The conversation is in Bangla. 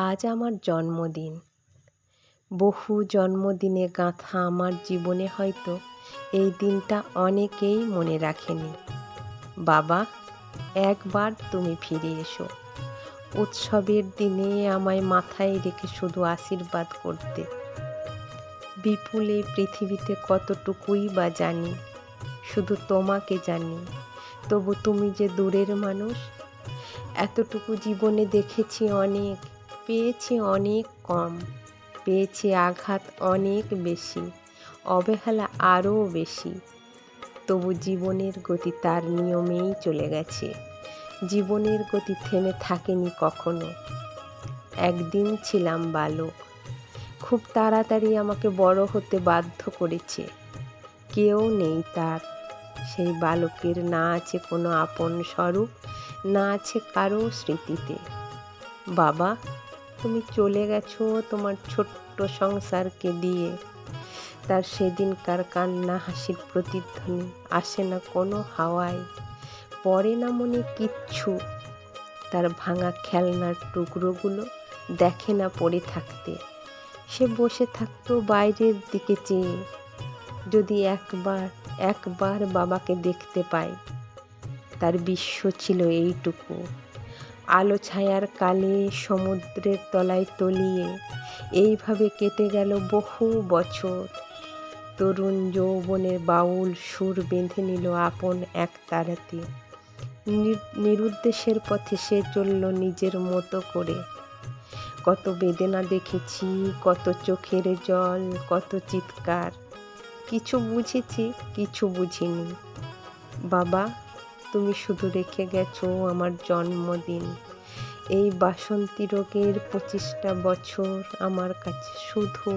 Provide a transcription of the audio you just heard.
আজ আমার জন্মদিন। বহু জন্মদিনে গাঁথা আমার জীবনে হয়তো এই দিনটা অনেকেই মনে রাখেনি। বাবা, একবার তুমি ফিরে এসো। উৎসবের দিনে আমায় মাথায় রেখে শুধু আশীর্বাদ করতে। বিপুল এই পৃথিবীতে কতটুকুই বা জানি, শুধু তোমাকে জানি। তবু তুমি যে দূরের মানুষ, এতটুকু জীবনে দেখেছি অনেক, পেয়েছি অনেক কম, পেয়েছি আঘাত অনেক বেশি, অবহেলা আরও বেশি। তবু জীবনের গতি তার নিয়মেই চলে গেছে। জীবনের গতি থেমে থাকেনি কখনো। একদিন ছিলাম বালক, খুব তাড়াতাড়ি আমাকে বড় হতে বাধ্য করেছে। কেউ নেই তার, সেই বালকের না আছে কোনো আপন স্বরূপ, না আছে কারো স্মৃতিতে। বাবা, তুমি চলে গেছো তোমার ছোট্ট সংসারকে দিয়ে। তার সেদিনকার কান্না হাসির প্রতিধ্বনি আসে না কোনো হাওয়ায়, পড়ে না মনে কিচ্ছু। তার ভাঙা খেলনার টুকরোগুলো দেখে না পড়ে থাকতে। সে বসে থাকতো বাইরের দিকে চেয়ে, যদি একবার বাবাকে দেখতে পায়। তার বিশ্ব ছিল এইটুকু, আলো ছায়ার কালে সমুদ্রের তলায় তলিয়ে। এইভাবে কেটে গেল বহু বছর। তরুণ যৌবনের বাউল সুর বেঁধে নিল আপন এক তারাতে। নিরুদ্দেশের পথে সে চলল নিজের মতো করে। কত বেদনা দেখেছি, কত চোখের জল, কত চিৎকার। কিছু বুঝেছি, কিছু বুঝিনি। বাবা, তুমি শুধু রেখে গেছো আমার জন্মদিন। এই বাসন্তী রোগের 25টা বছর আমার কাছে শুধু